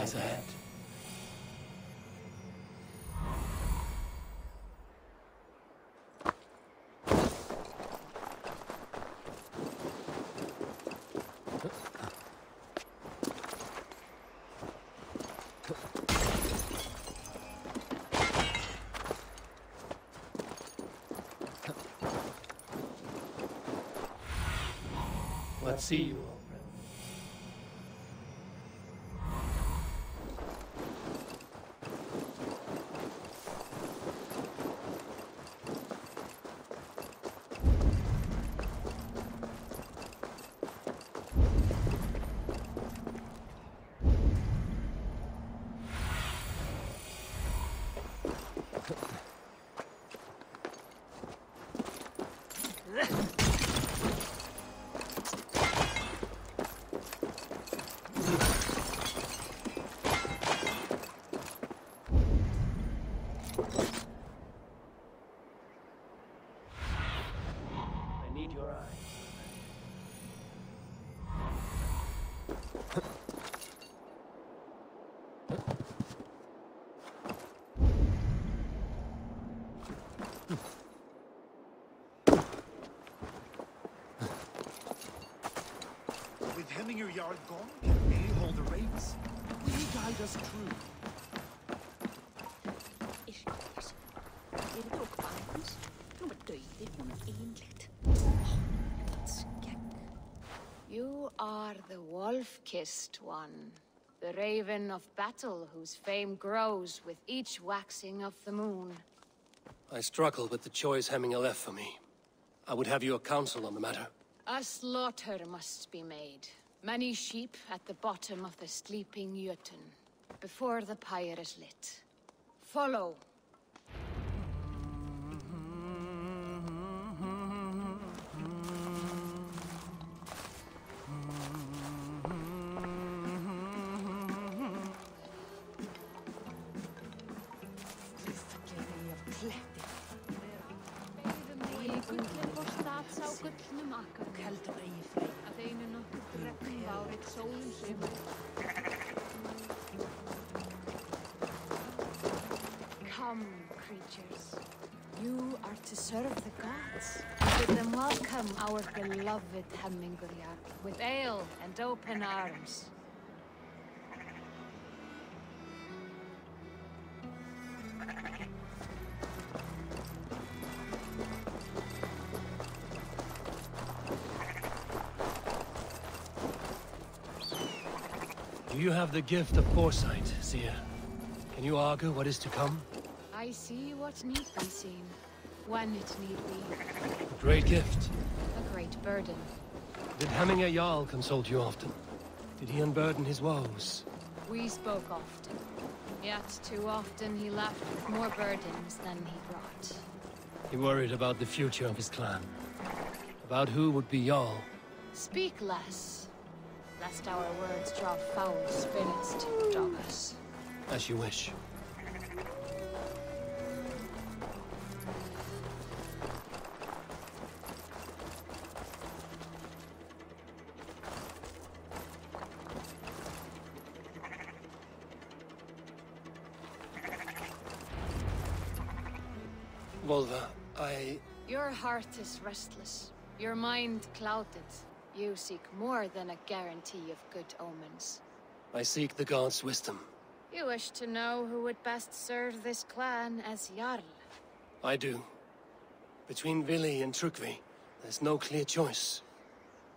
lies ahead. Let's see you, old friend. I need your eye. With Hemminger Yard gone, can they hold the reins? Will he guide us true? You are the wolf-kissed one, the raven of battle whose fame grows with each waxing of the moon. I struggle with the choice Hemminger left for me. I would have your counsel on the matter. A slaughter must be made. Many sheep at the bottom of the sleeping Jötun, before the pyre is lit. Follow. Come, creatures. You are to serve the gods. Bid them welcome our beloved Hemminger with ale and open arms. Do you have the gift of foresight, Seer? Can you argue what is to come? I see what need be seen, when it need be. A great gift. A great burden. Did Hemminger Jarl consult you often? Did he unburden his woes? We spoke often, yet too often he left with more burdens than he brought. He worried about the future of his clan. About who would be Jarl. Speak less, lest our words draw foul spirits to dog us. As you wish. Volva, Your heart is restless. Your mind clouded. You seek more than a guarantee of good omens. I seek the gods' wisdom. You wish to know who would best serve this clan as Jarl. I do. Between Vili and Trukvi, there's no clear choice.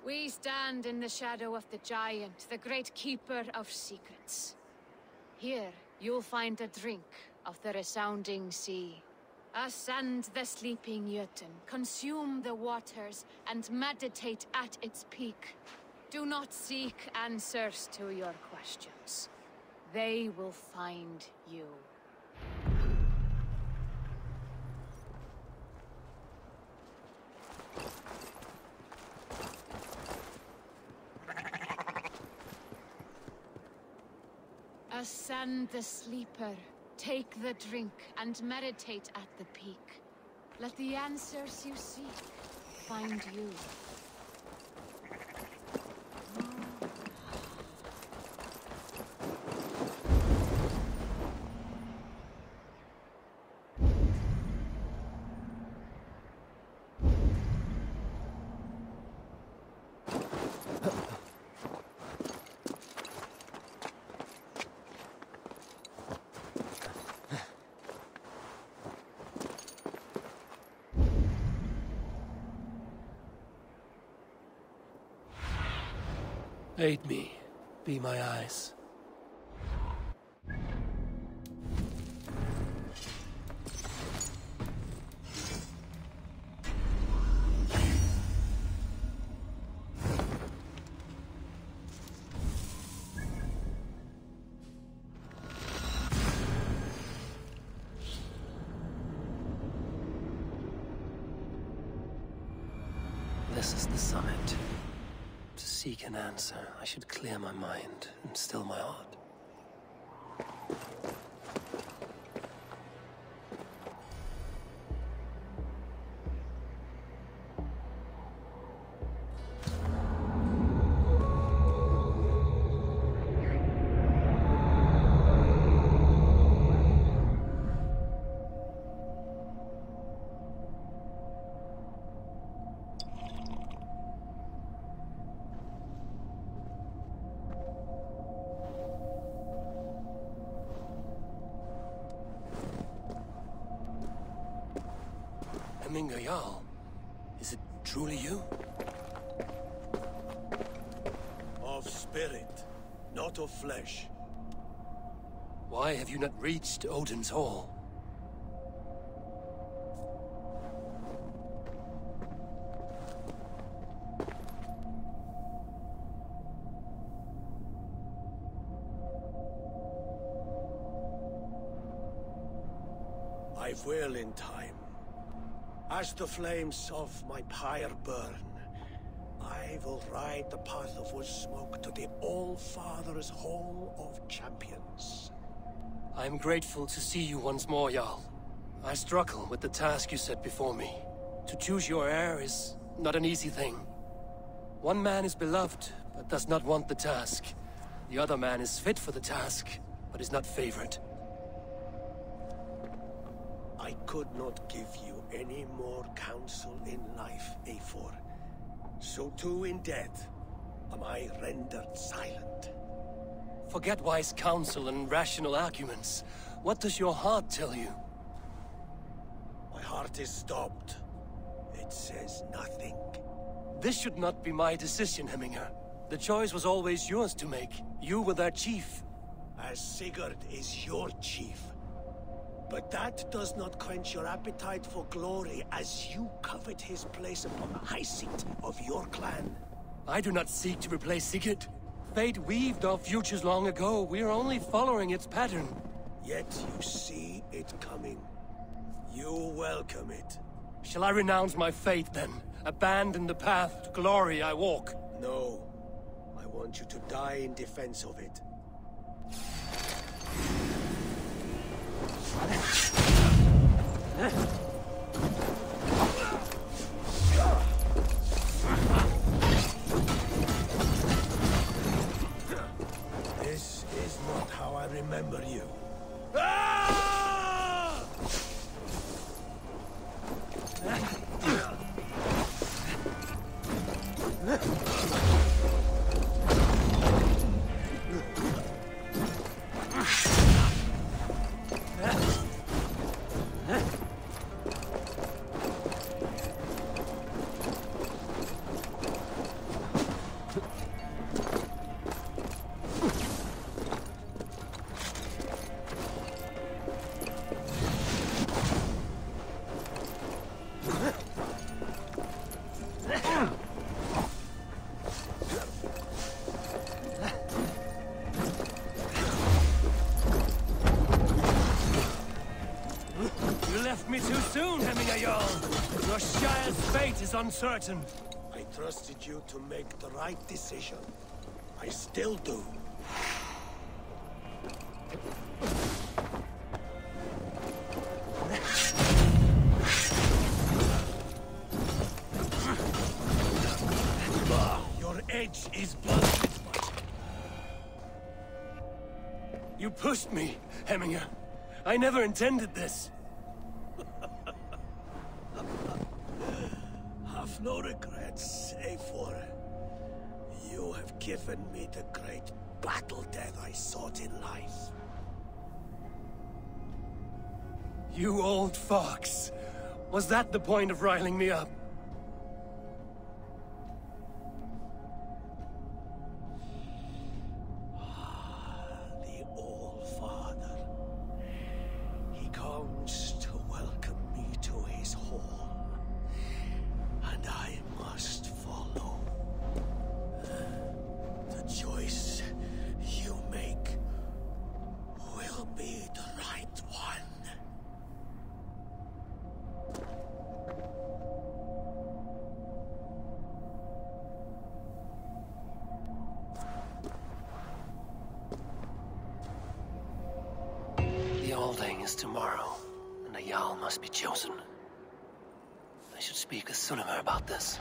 We stand in the shadow of the giant, the great keeper of secrets. Here, you'll find a drink of the resounding sea. Ascend the sleeping Jötun, consume the waters, and meditate at its peak. Do not seek answers to your questions. They will find you. Ascend the sleeper. Take the drink and meditate at the peak. Let the answers you seek find you. Aid me. Be my eyes. This is the summit. To seek an answer, I should clear my mind and still my heart. Jarl, is it truly you? Of spirit, not of flesh. Why have you not reached Odin's Hall? I will in time. As the flames of my pyre burn, I will ride the path of wood smoke to the All-Father's Hall of Champions. I am grateful to see you once more, Jarl. I struggle with the task you set before me. To choose your heir is not an easy thing. One man is beloved, but does not want the task. The other man is fit for the task, but is not favored. I could not give you any more counsel in life, Eivor. So too in death am I rendered silent. Forget wise counsel and rational arguments. What does your heart tell you? My heart is stopped. It says nothing. This should not be my decision, Hemminger. The choice was always yours to make. You were their chief. As Sigurd is your chief. But that does not quench your appetite for glory as you covet his place upon the high seat of your clan. I do not seek to replace Sigurd. Fate weaved our futures long ago. We are only following its pattern. Yet you see it coming. You welcome it. Shall I renounce my faith then? Abandon the path to glory I walk? No. I want you to die in defense of it. This is not how I remember you. Me too soon, Hemminger Jarl. Your Shire's fate is uncertain. I trusted you to make the right decision. I still do. Your edge is busted. You pushed me, Hemminger. I never intended this. Have no regrets, Eivor. You have given me the great battle death I sought in life. You old fox. Was that the point of riling me up? is tomorrow, and a Jarl must be chosen. I should speak with Sunnema about this.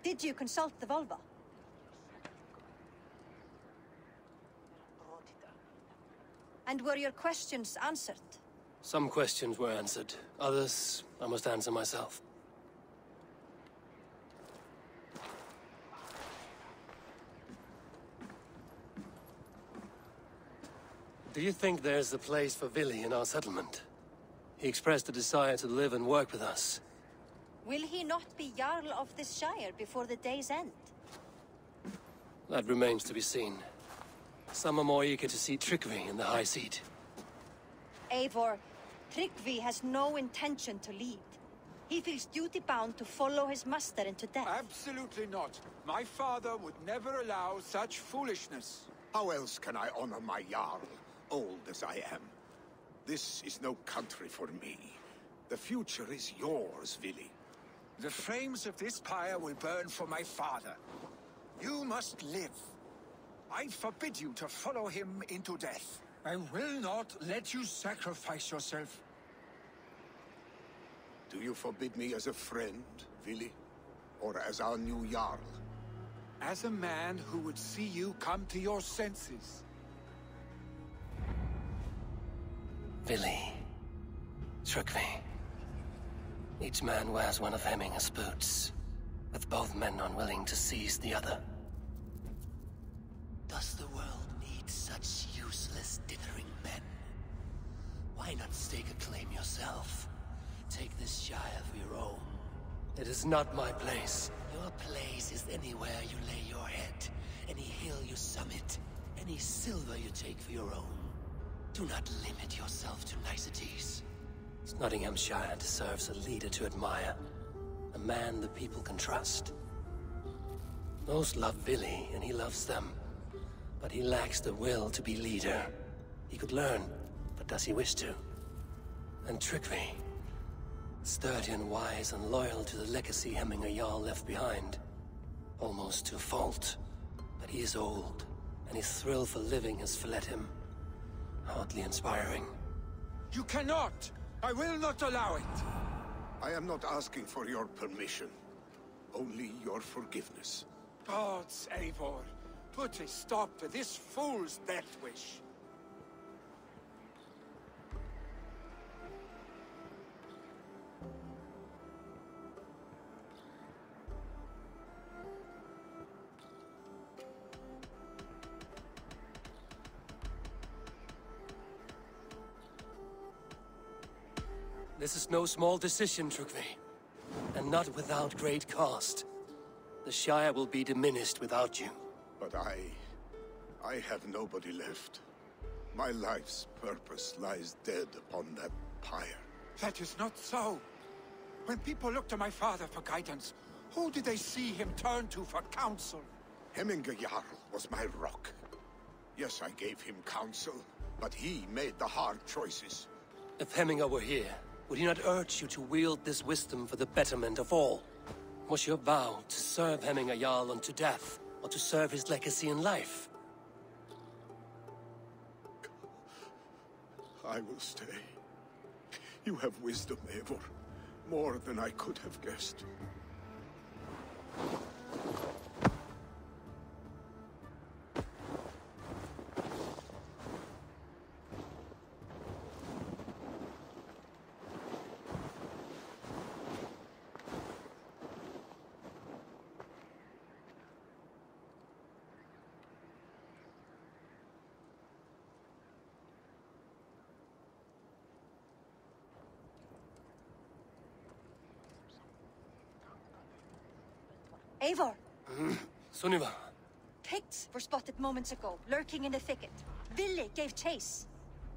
Did you consult the Volva? And were your questions answered? Some questions were answered. Others, I must answer myself. Do you think there's a place for Vili in our settlement? He expressed a desire to live and work with us. Will he not be Jarl of this Shire before the day's end? That remains to be seen. Some are more eager to see Tryggvi in the high seat. Eivor, Tryggvi has no intention to lead. He feels duty-bound to follow his master into death. Absolutely not. My father would never allow such foolishness. How else can I honor my Jarl, old as I am? This is no country for me. The future is yours, Vili. The flames of this pyre will burn for my father. You must live. I forbid you to follow him into death. I will not let you sacrifice yourself. Do you forbid me as a friend, Vili? Or as our new Jarl? As a man who would see you come to your senses. Vili. Tryggvi. Each man wears one of Hemminger's boots, with both men unwilling to seize the other. Does the world need such useless, dithering men? Why not stake a claim yourself? Take this Shire for your own. It is not my place. Your place is anywhere you lay your head, any hill you summit, any silver you take for your own. Do not limit yourself to niceties. Nottinghamshire deserves a leader to admire. A man the people can trust. Most love Vili, and he loves them. But he lacks the will to be leader. He could learn, but does he wish to? And Tryggvi. Sturdy and wise and loyal to the legacy Hemminger Jarl left behind. Almost to a fault. But he is old, and his thrill for living has fled him. Hardly inspiring. You cannot! I will not allow it! I am not asking for your permission. Only your forgiveness. Gods, Eivor, put a stop to this fool's death wish. This is no small decision, Tryggvi. And not without great cost. The Shire will be diminished without you. But I have nobody left. My life's purpose lies dead upon that pyre. That is not so. When people look to my father for guidance, who did they see him turn to for counsel? Hemminger Jarl was my rock. Yes, I gave him counsel, but he made the hard choices. If Hemminger were here, would he not urge you to wield this wisdom for the betterment of all? Was your vow to serve Hemminger Jarl unto death, or to serve his legacy in life? I will stay. You have wisdom, Eivor. More than I could have guessed. Eivor! Sunniva. Picts were spotted moments ago, lurking in the thicket. Ville gave chase.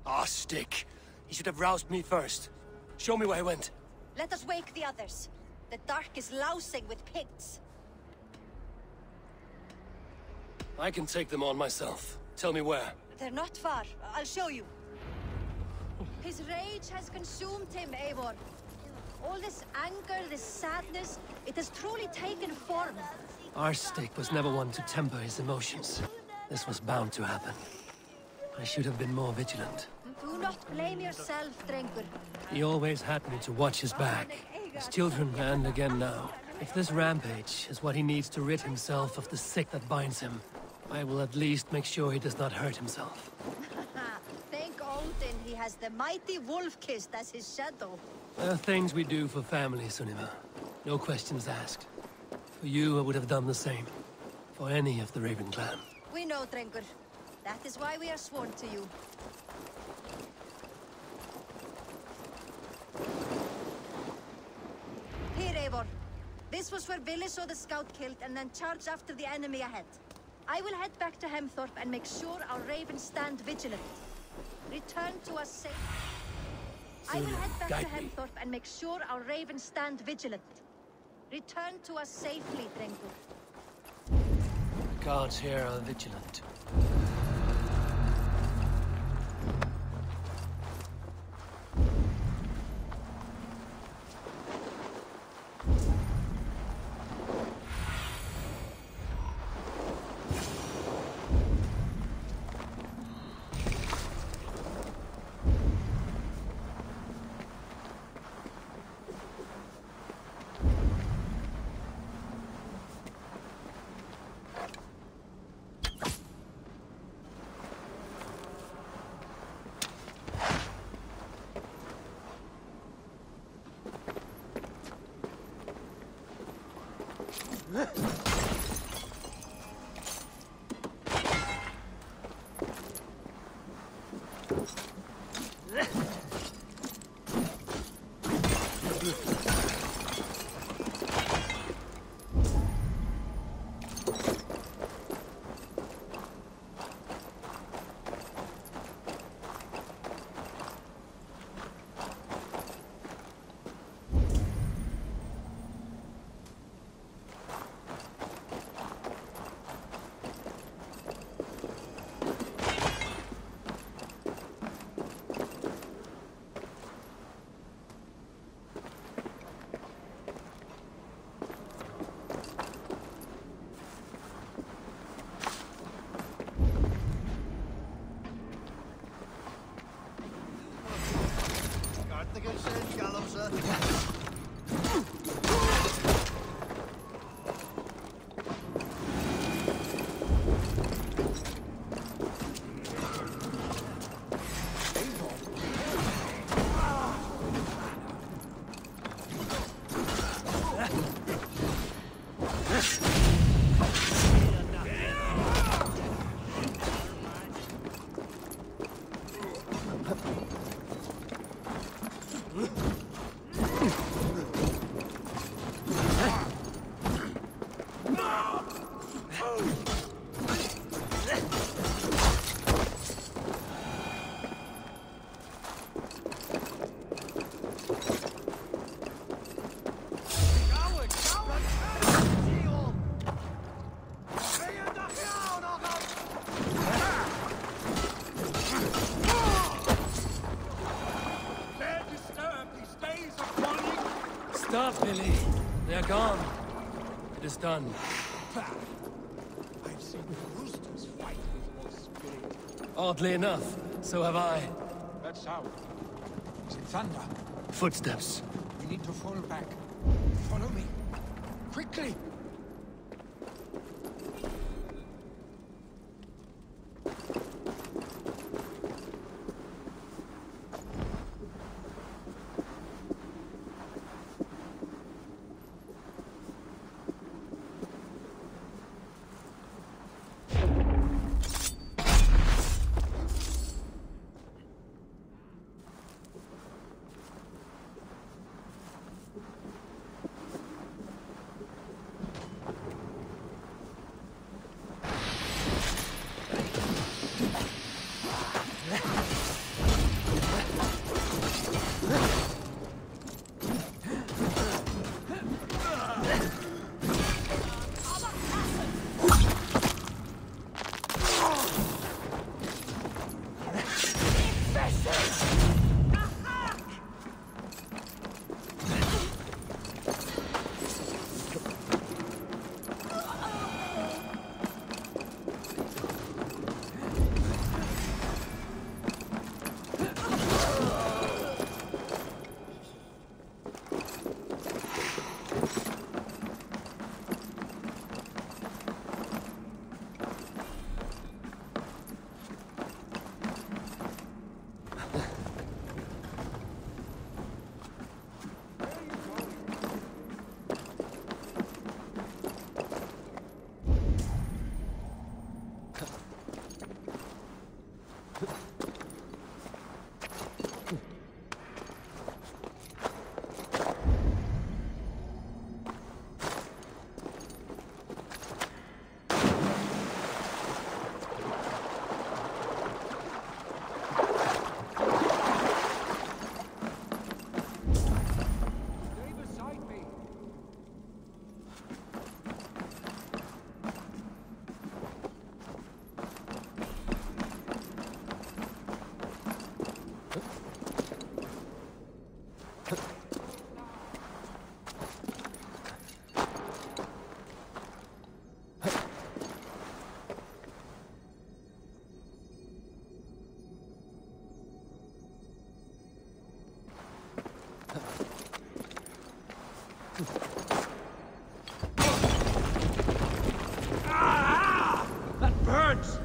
Ah, stick. He should have roused me first. Show me where he went. Let us wake the others. The dark is lousing with Picts. I can take them on myself. Tell me where. They're not far. I'll show you. His rage has consumed him, Eivor. All this anger, this sadness, it has truly taken form. Our stick was never one to temper his emotions. This was bound to happen. I should have been more vigilant. Do not blame yourself, Drengur. He always had me to watch his back. His children, and again now. If this rampage is what he needs to rid himself of the sick that binds him, I will at least make sure he does not hurt himself. Thank Odin he has the mighty Wolf-Kissed as his shadow. There are things we do for family, Sunniva. No questions asked. For you, I would have done the same. For any of the Raven clan. We know, Drengur. That is why we are sworn to you. Here, Eivor. This was where Ville saw the scout killed and then charged after the enemy ahead. I will head back to Hemthorpe and make sure our ravens stand vigilant. Return to us safe. I will head back to Hemthorpe and make sure our ravens stand vigilant. Return to us safely, Drengur. The guards here are vigilant. Stop, Billy. They're gone. It is done. I've seen roosters fight with more spirit. Oddly enough, so have I. That sound. Is it thunder? Footsteps. We need to fall back. Follow me. Quickly! That burns!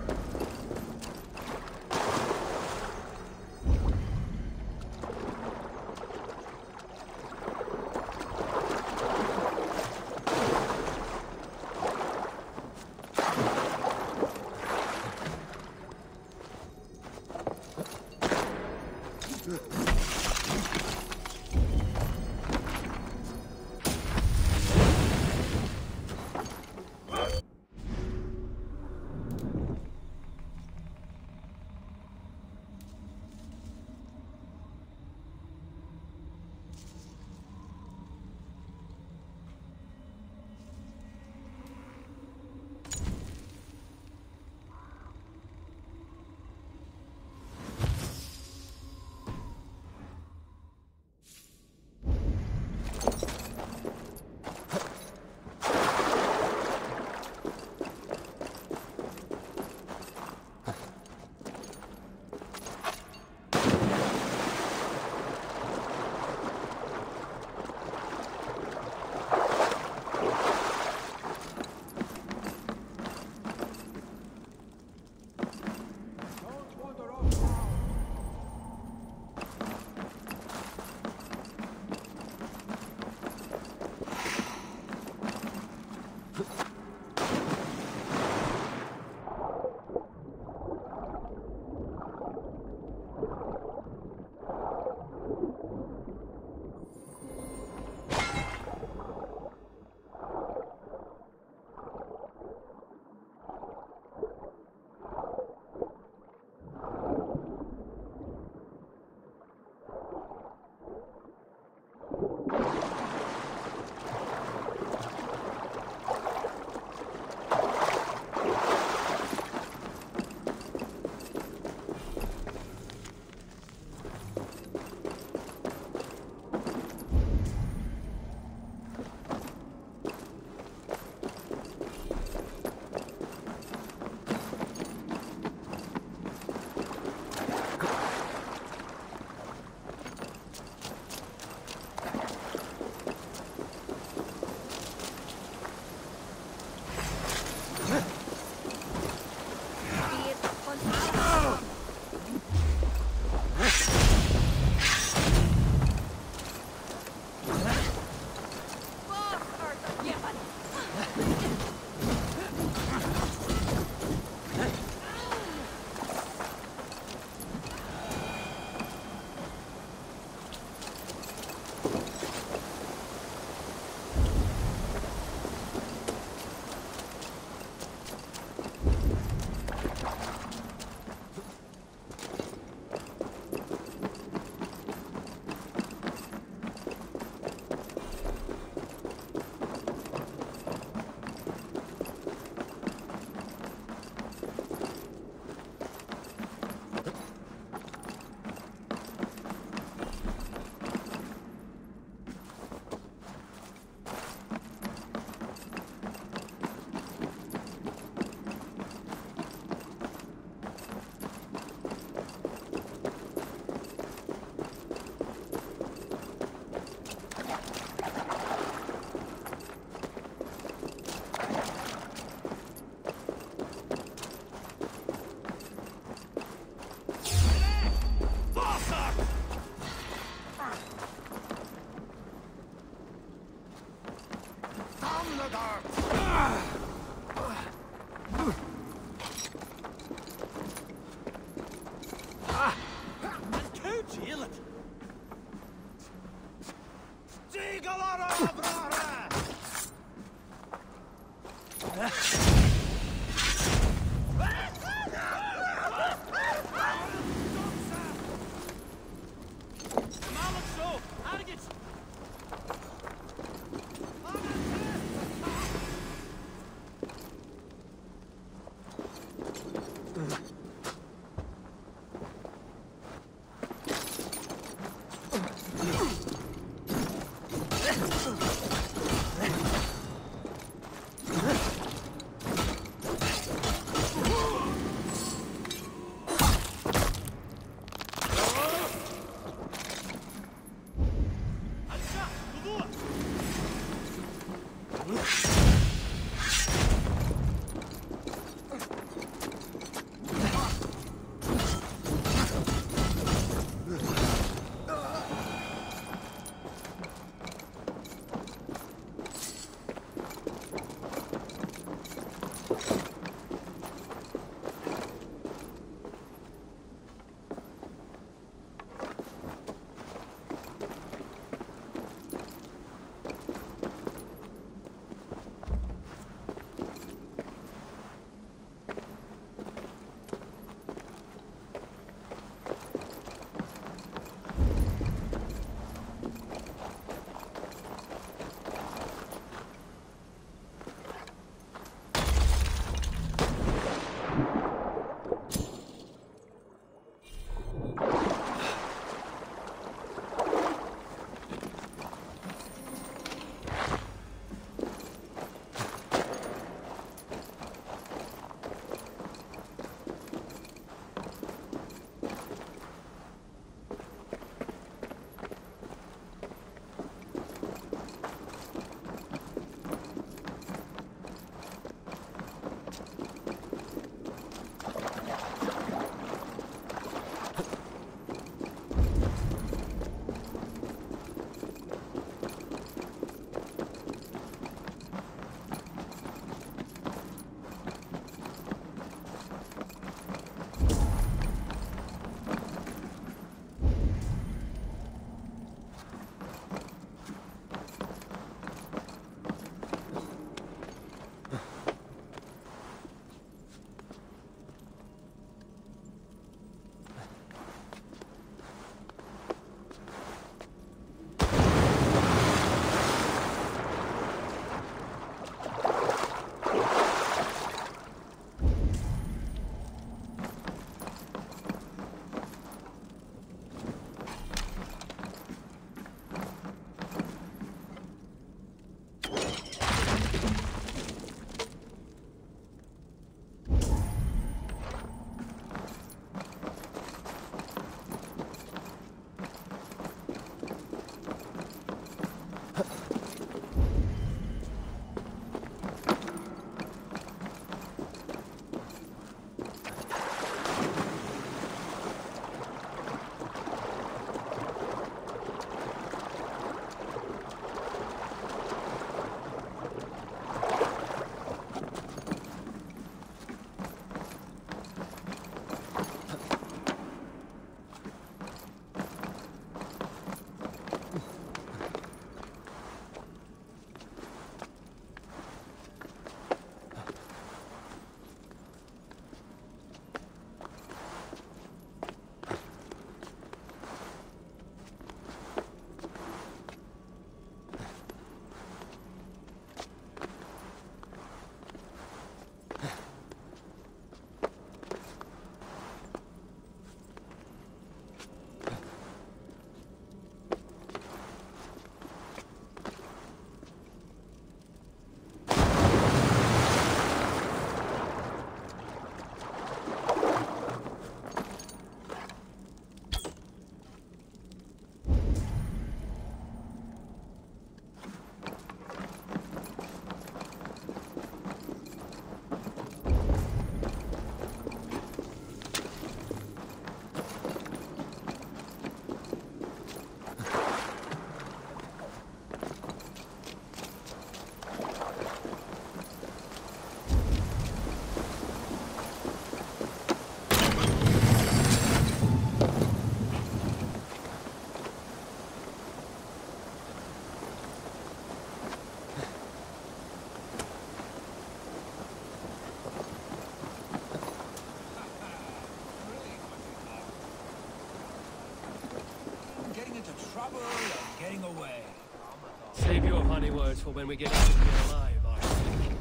your honey words for when we get out of here alive, ASrock.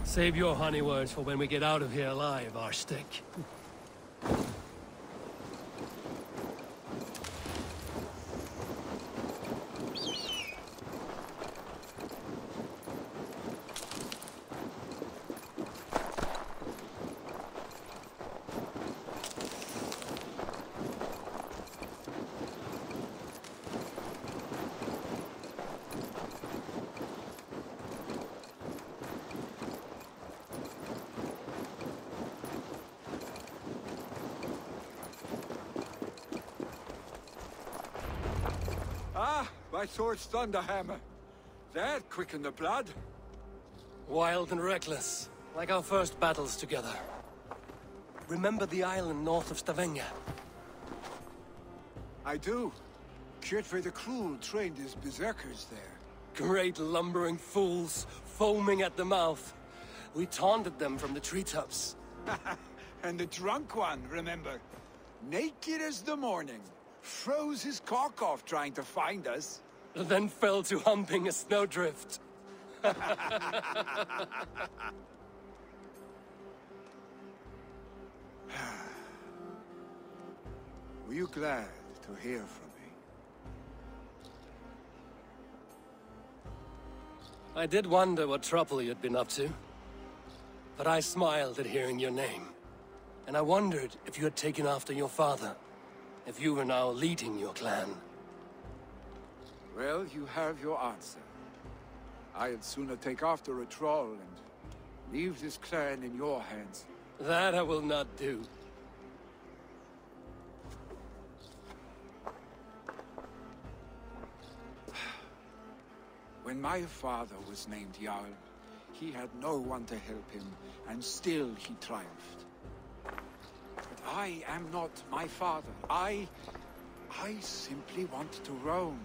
Save your honey words for when we get out of here alive, ASrock. Ah, my sword's thunderhammer. That quickened the blood. Wild and reckless, like our first battles together. Remember the island north of Stavanger? I do. Kjotve the Cruel trained his berserkers there. Great lumbering fools, foaming at the mouth. We taunted them from the treetops. And the drunk one, remember? Naked as the morning. Froze his cock off trying to find us. Then fell to humping a snowdrift. Were you glad to hear from me? I did wonder what trouble you'd been up to. But I smiled at hearing your name. And I wondered if you had taken after your father. If you were now leading your clan. Well, you have your answer. I'd sooner take after a troll and leave this clan in your hands. That I will not do. When my father was named Jarl, he had no one to help him, and still he triumphed. But I am not my father. I simply want to roam.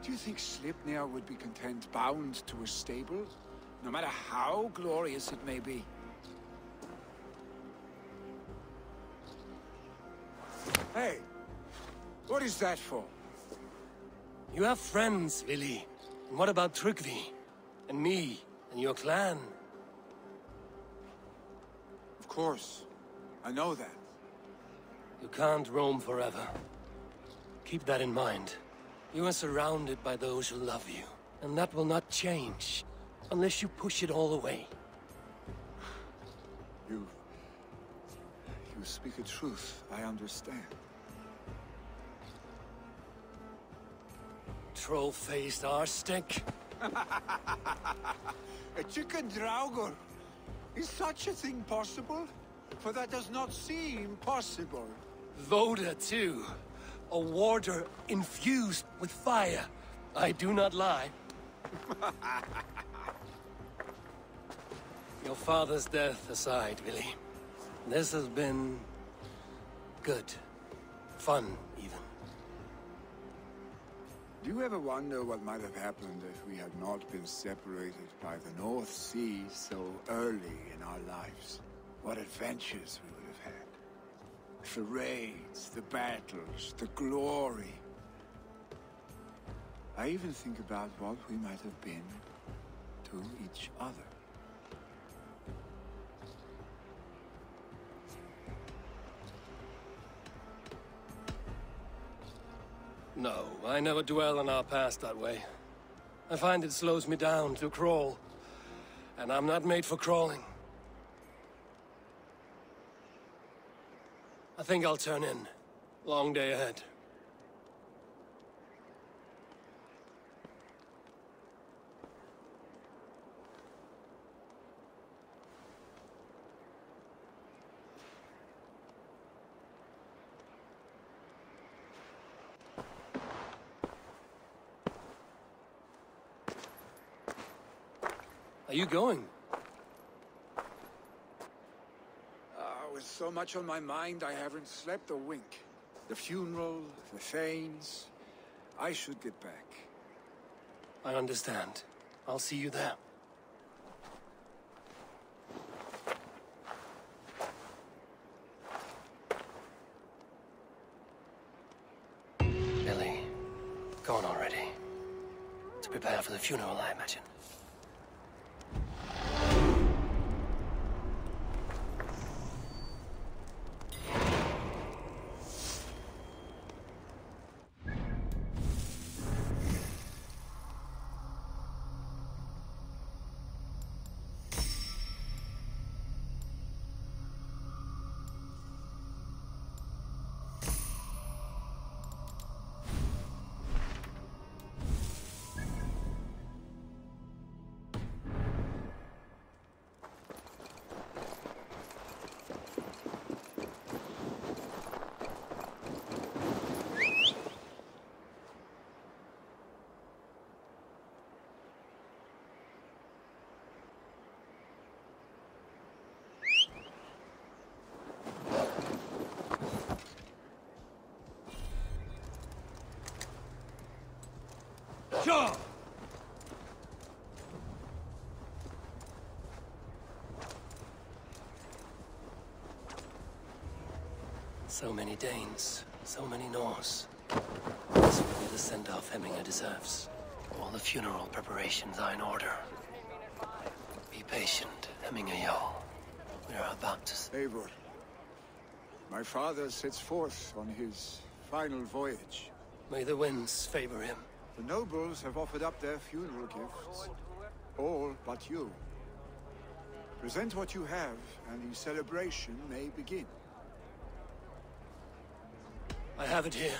Do you think Sleipnir would be content bound to a stable, no matter how glorious it may be? Hey, what is that for? You have friends, Vili. And what about Tryggvi? And me? And your clan? Of course. I know that. You can't roam forever. Keep that in mind. You are surrounded by those who love you. And that will not change. Unless you push it all away. You speak a truth. I understand. Troll-faced arse-stick. A chicken draugur. Is such a thing possible? For that does not seem possible. Voda, too. A warder infused with fire. I do not lie. Your father's death aside, Vili. This has been... good. Fun, even. Do you ever wonder what might have happened if we had not been separated by the North Sea so early in our lives? What adventures we would have had. The raids, the battles, the glory. I even think about what we might have been to each other. No, I never dwell on our past that way. I find it slows me down to crawl. And I'm not made for crawling. I think I'll turn in. Long day ahead. Are you going? With so much on my mind, I haven't slept a wink. The funeral, the Thanes. I should get back. I understand. I'll see you there. Billy, gone already. To prepare for the funeral, I imagine. Sure! So many Danes, so many Norse. This will be the send-off Hemminger deserves. All the funeral preparations are in order. Be patient, Hemminger Jarl. We are about to... Eivor, my father sets forth on his final voyage. May the winds favor him. The nobles have offered up their funeral gifts. All but you. Present what you have, and the celebration may begin. I have it here.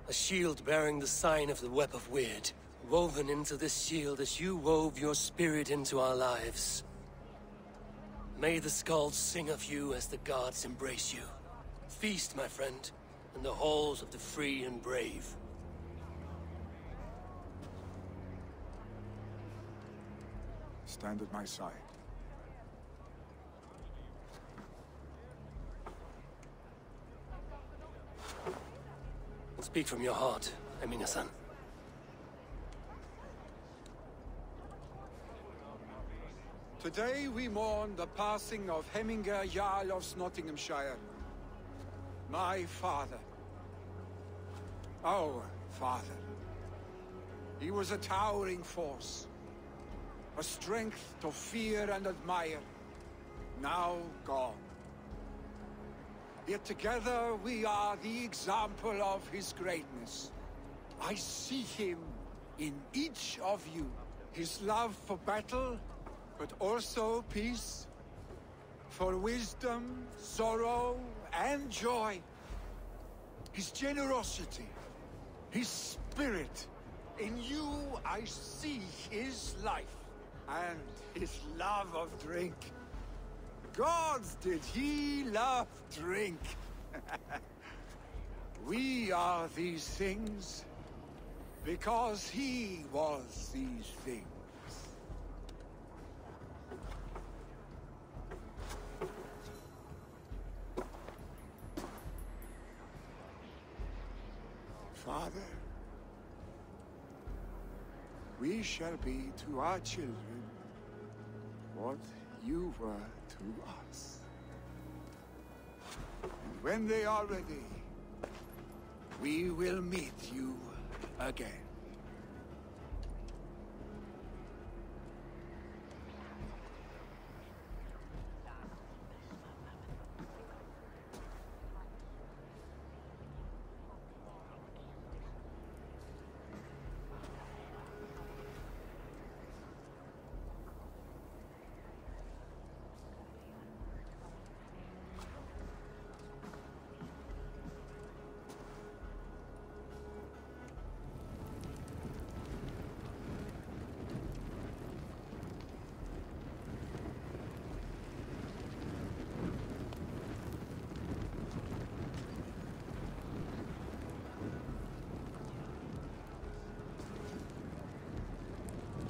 A shield bearing the sign of the Web of Weird, woven into this shield as you wove your spirit into our lives. May the skalds sing of you as the gods embrace you. Feast, my friend, in the halls of the free and brave. Stand at my side. Speak from your heart, Hemminger-san. Today we mourn the passing of Hemminger Jarl of Nottinghamshire. My father. Our father. He was a towering force. A strength to fear and admire. Now gone. Yet together we are the example of his greatness. I see him in each of you. His love for battle, but also peace. For wisdom, sorrow, and joy. His generosity, his spirit. In you I see his life. And his love of drink. Gods, did he love drink? We are these things because he was these things. Father, we shall be to our children what you were to us. And when they are ready, we will meet you again.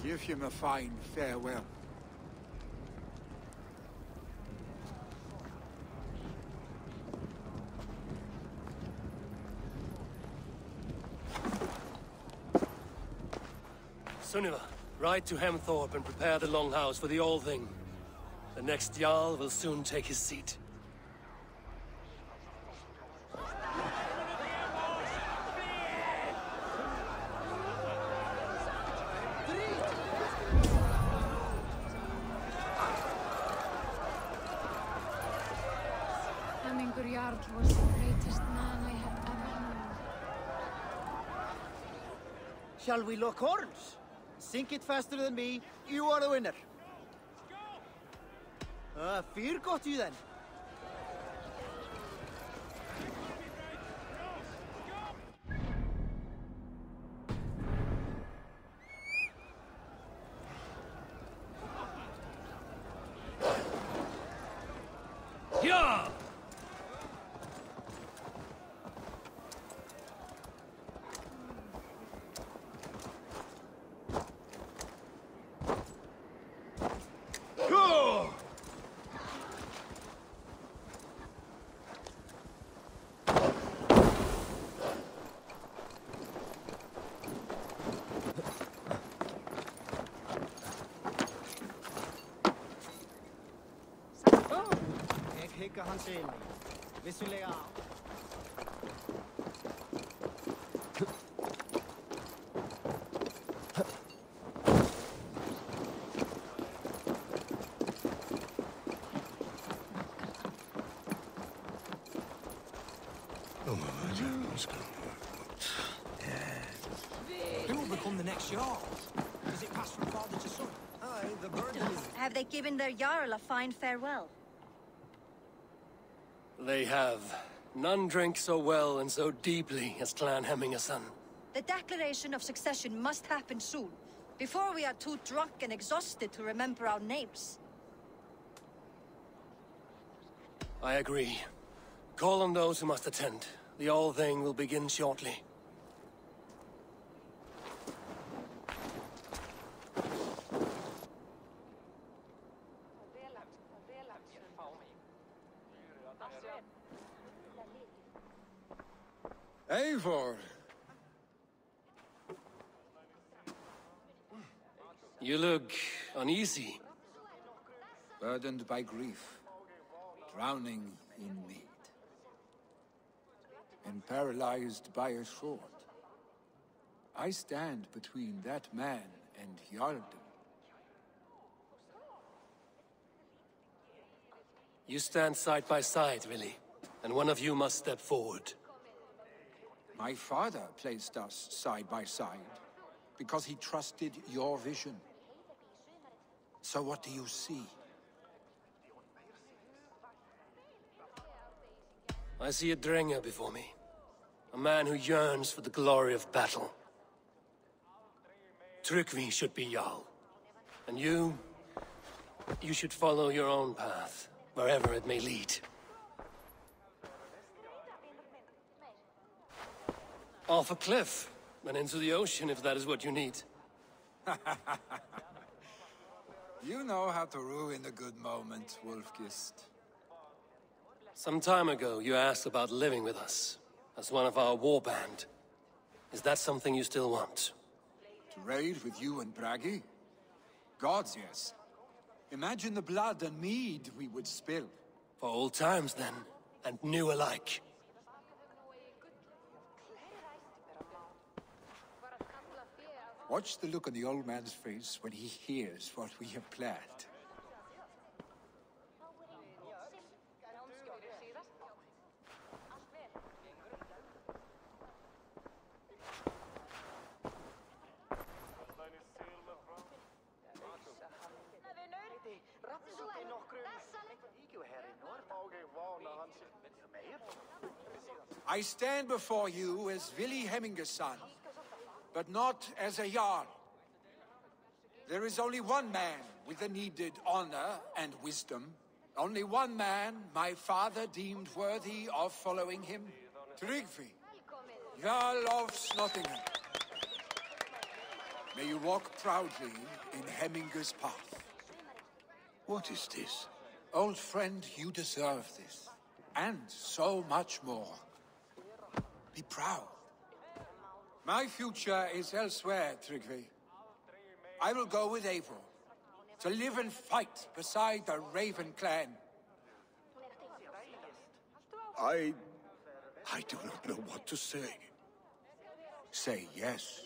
Give him a fine farewell. Sunniva, ride to Hemthorpe and prepare the Longhouse for the All Thing. The next Jarl will soon take his seat. Hamingur Jarl was the greatest man I have ever known. Shall we lock horns? Sink it faster than me, you are the winner. Fear got you then. Yeah! Hygge hans inn. Vissulega. Who will become the next Jarl? Does it pass from father to son? Aye, the burden is... Have they given their Jarl a fine farewell? They have. None drink so well and so deeply as Clan Hemmingerson. The declaration of succession must happen soon, before we are too drunk and exhausted to remember our names. I agree. Call on those who must attend. The All Thing will begin shortly. Eivor! You look uneasy. Burdened by grief, drowning in mead, and paralyzed by a sword. I stand between that man and Jarldom. You stand side by side, really, and one of you must step forward. My father placed us side by side because he trusted your vision. So what do you see? I see a Drenger before me. A man who yearns for the glory of battle. Tryggvi should be Jarl. And you should follow your own path, wherever it may lead. Off a cliff, and into the ocean if that is what you need. You know how to ruin a good moment, Wolfgist. Some time ago, you asked about living with us, as one of our warband. Is that something you still want? To raid with you and Bragi? Gods, yes. Imagine the blood and mead we would spill. For old times, then, and new alike. Watch the look on the old man's face when he hears what we have planned. I stand before you as Vili Hemmingerson, but not as a Jarl. There is only one man with the needed honor and wisdom. Only one man my father deemed worthy of following him. Tryggvi, Jarl of Nottingham. May you walk proudly in Hemminger's path. What is this? Old friend, you deserve this. And so much more. Be proud. My future is elsewhere, Tryggvi. I will go with Eivor, to live and fight beside the Raven clan. I do not know what to say. Say yes.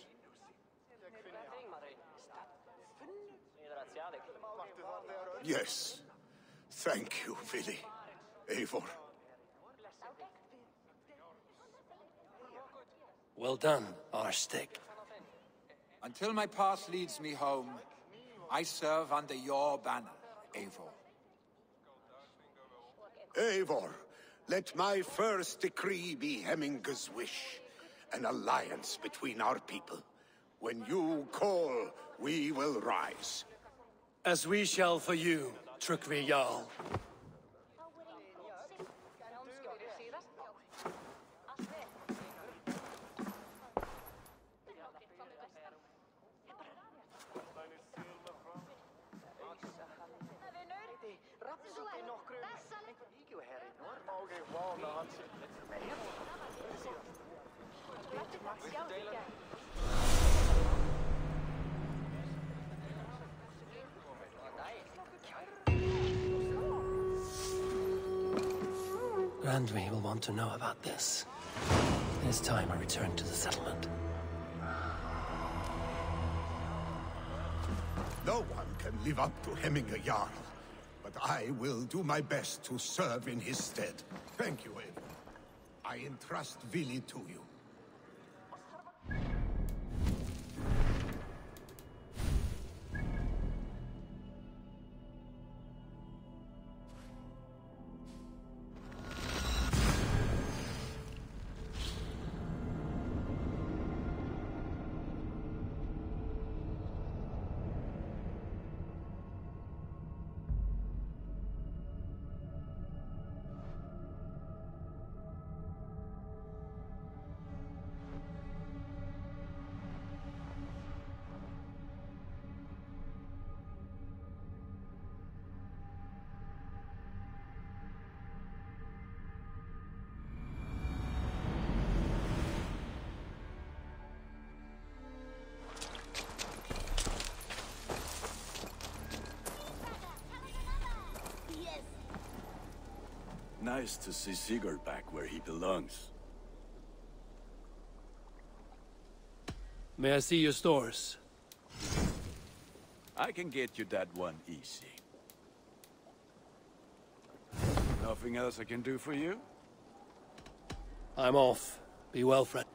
Yes. Thank you, Vili. Eivor. Well done, Arstick. Until my path leads me home, I serve under your banner, Eivor. Eivor, let my first decree be Hemminger's wish. An alliance between our people. When you call, we will rise. As we shall for you, Tryggvi Jarl. Randvi will want to know about this. It is time I return to the settlement. No one can live up to Hemminger Jarl, but I will do my best to serve in his stead. Thank you, Eivor. I entrust Vili to you. Nice to see Sigurd back where he belongs. May I see your stores? I can get you that one easy. Nothing else I can do for you? I'm off. Be well, friend.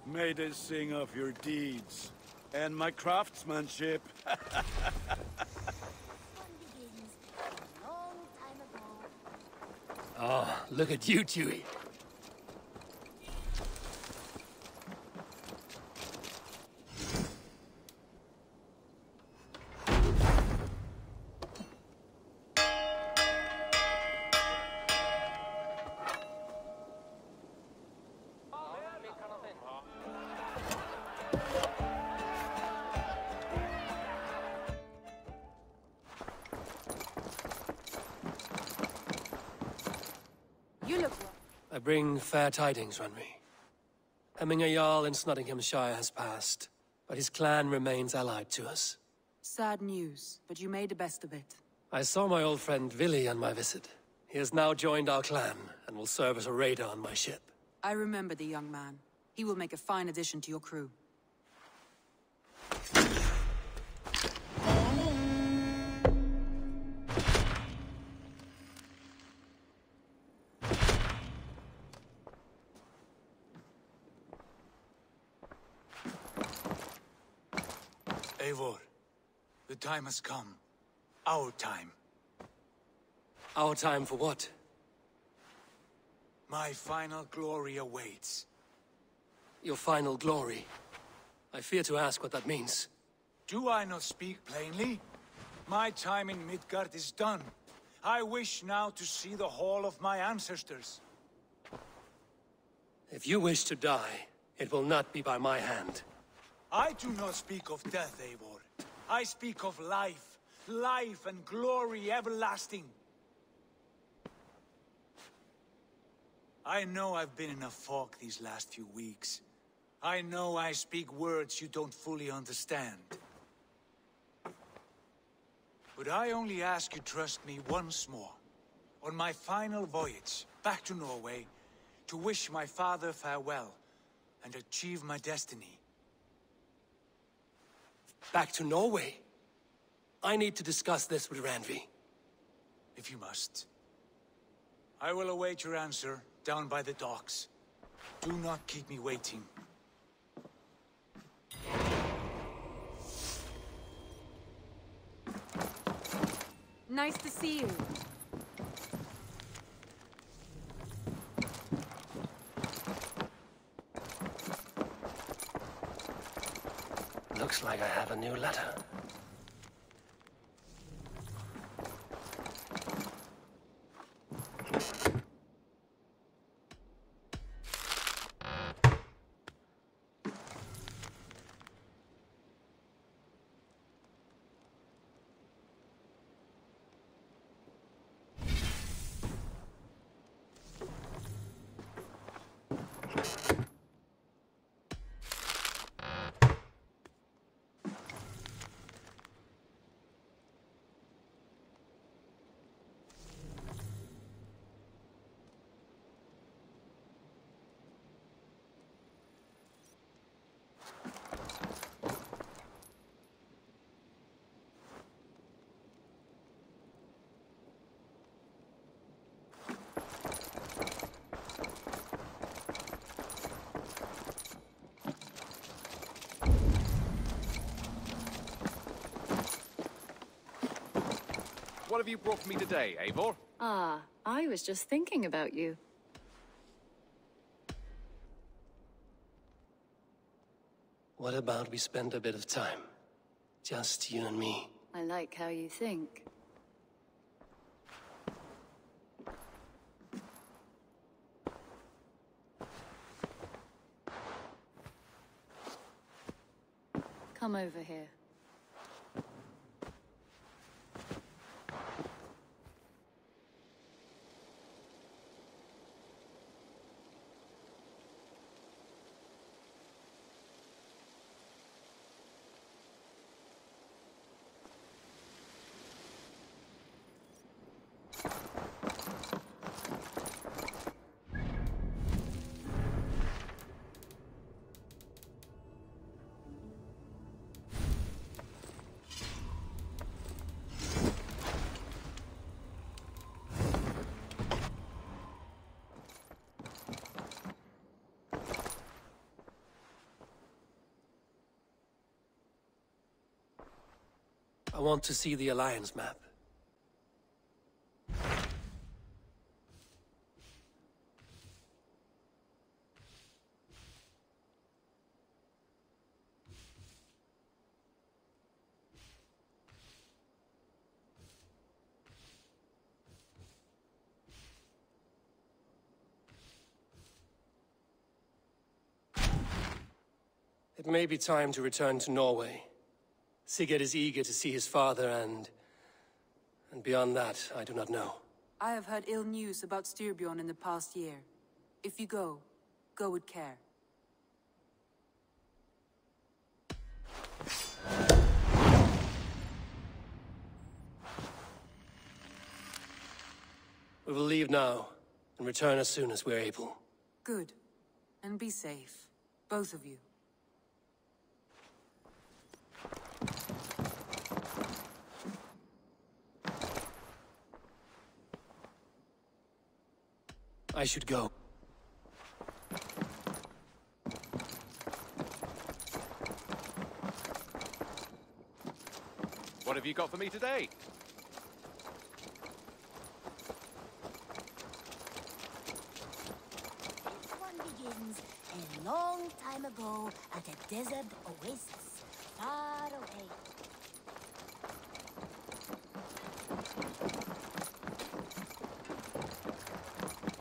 May they sing of your deeds and my craftsmanship. Ah, look at you, Chewie. I bring fair tidings, Randvi. Hemminger Jarl in Nottinghamshire has passed, but his clan remains allied to us. Sad news, but you made the best of it. I saw my old friend Vili on my visit. He has now joined our clan, and will serve as a raider on my ship. I remember the young man. He will make a fine addition to your crew. Eivor, the time has come. Our time. Our time for what? My final glory awaits. Your final glory. I fear to ask what that means. Do I not speak plainly? My time in Midgard is done. I wish now to see the hall of my ancestors. If you wish to die, it will not be by my hand. I do not speak of death, Eivor. I speak of life. Life and glory everlasting. I know I've been in a fog these last few weeks. I know I speak words you don't fully understand. But I only ask you trust me once more. On my final voyage back to Norway, to wish my father farewell and achieve my destiny. Back to Norway? I need to discuss this with Randvi. If you must. I will await your answer down by the docks. Do not keep me waiting. Nice to see you. Looks like I have a new letter. What have you brought for me today, Eivor? Ah, I was just thinking about you. What about we spend a bit of time? Just you and me. I like how you think. Come over here. I want to see the Alliance map. It may be time to return to Norway. Sigurd is eager to see his father and beyond that, I do not know. I have heard ill news about Styrbjorn in the past year. If you go, go with care. We will leave now and return as soon as we're able. Good. And be safe. Both of you. I should go. What have you got for me today? This one begins a long time ago at a desert oasis, far away.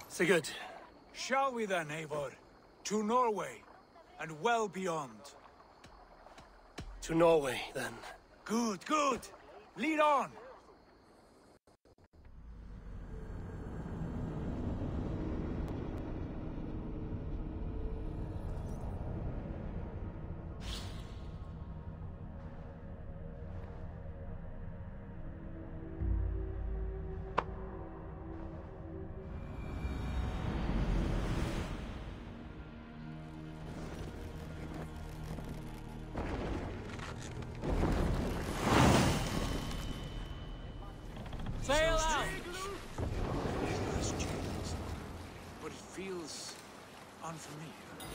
Sigurd. Shall we then, Eivor? To Norway, and well beyond. To Norway, then. Good, good. Lead on. Sail out! But it feels unfamiliar.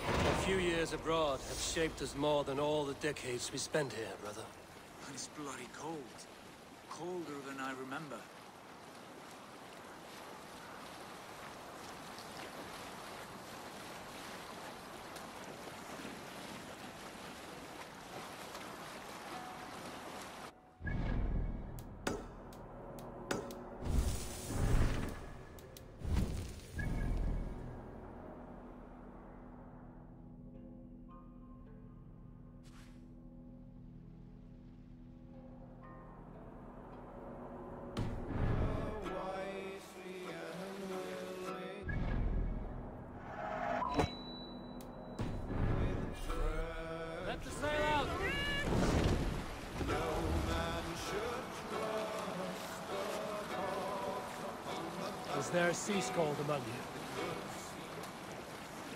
A few years abroad have shaped us more than all the decades we spent here, brother. And it's bloody cold. Colder than I remember. Let the sail out! Is there a sea scald among you?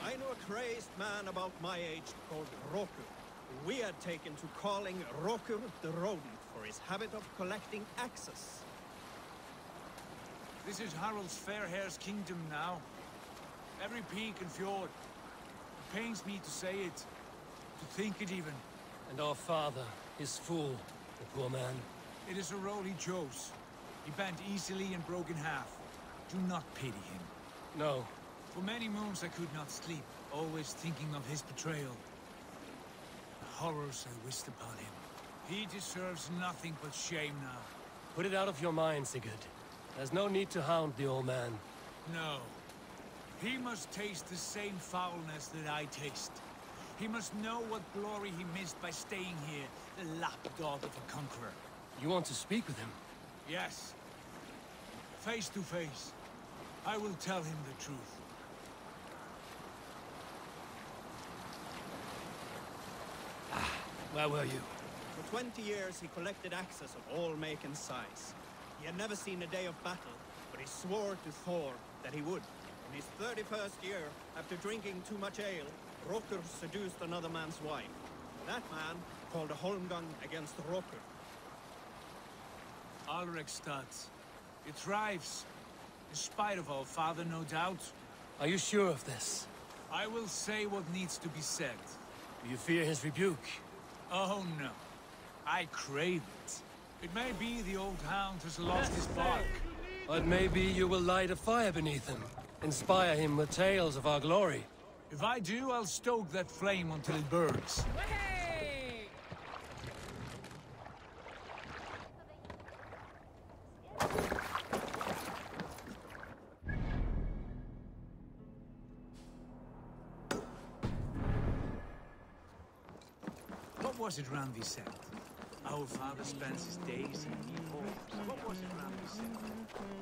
I know a crazed man about my age called Roku. We had taken to calling Roku the rodent for his habit of collecting axes. This is Harald's Fairhair's kingdom now. Every peak and fjord. It pains me to say it, to think it even. And our father, his fool, the poor man. It is a role he chose. He bent easily and broke in half. Do not pity him. No. For many moons I could not sleep, always thinking of his betrayal. The horrors I wished upon him. He deserves nothing but shame now. Put it out of your mind, Sigurd. There's no need to hound the old man. No. He must taste the same foulness that I taste. He must know what glory he missed by staying here, the lapdog of a conqueror. You want to speak with him? Yes. Face to face. I will tell him the truth. Where were you? For 20 years, he collected axes of all make and size. He had never seen a day of battle, but he swore to Thor that he would. In his 31st year, after drinking too much ale, Rokur seduced another man's wife. That man called a holmgang against Rokur. Alrekstad. It thrives. In spite of our father, no doubt. Are you sure of this? I will say what needs to be said. Do you fear his rebuke? Oh no. I crave it. It may be the old hound has lost his bark. But maybe you will light a fire beneath him. Inspire him with tales of our glory. If I do, I'll stoke that flame until it burns. What was it Randvi said? Our father spends his days in the meat halls. What was it Randvi said?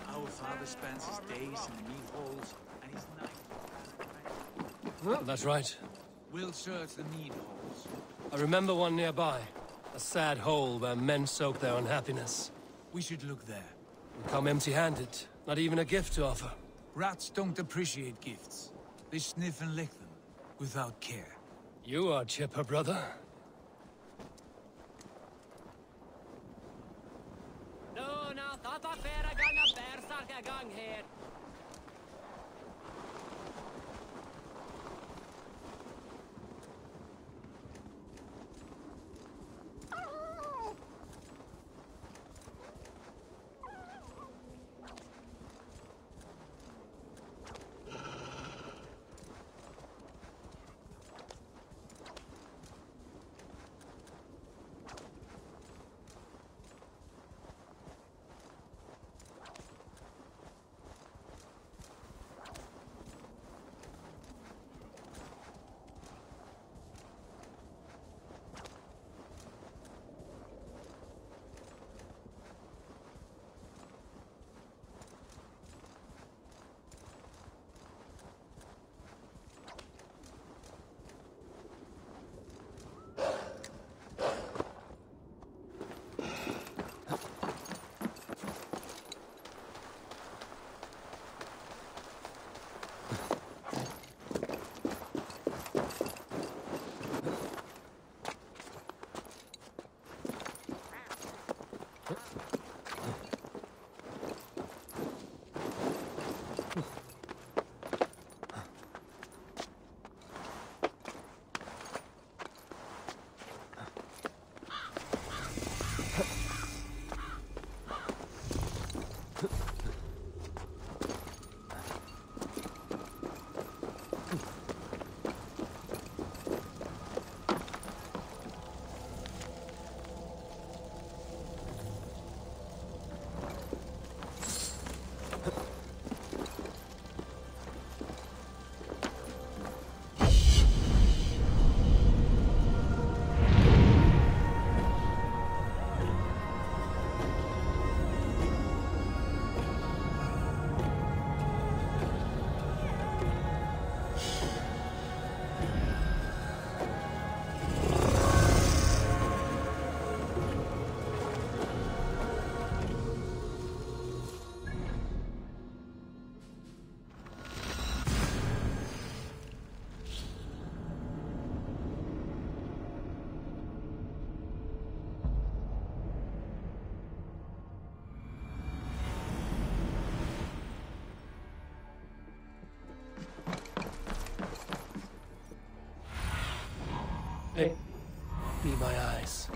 Our father spends his days in the meat halls and his nights. Well, that's right. We'll search the meat halls. I remember one nearby. A sad hole where men soak their unhappiness. We should look there. And come empty-handed. Not even a gift to offer. Rats don't appreciate gifts. They sniff and lick them, without care. You are chipper, brother. Hey, be my eyes.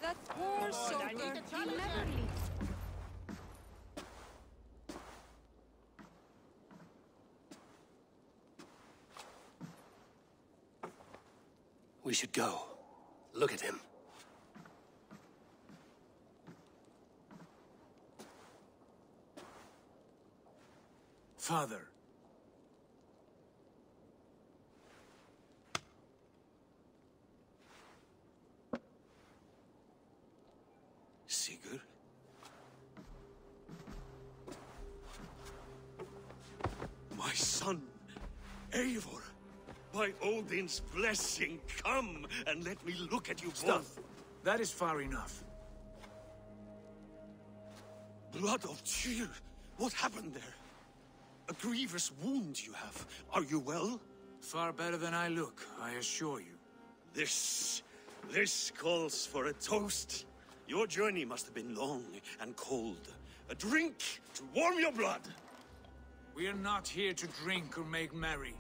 That poor soldier, he'll never leave. We should go. Look at him. Father. Sigurd? My son, Eivor. By Odin's blessing, come and let me look at you Stop. both. That is far enough. Blood of Tyr, what happened there? A grievous wound you have. Are you well? Far better than I look, I assure you. This calls for a toast. Your journey must have been long and cold. A drink to warm your blood. We are not here to drink or make merry.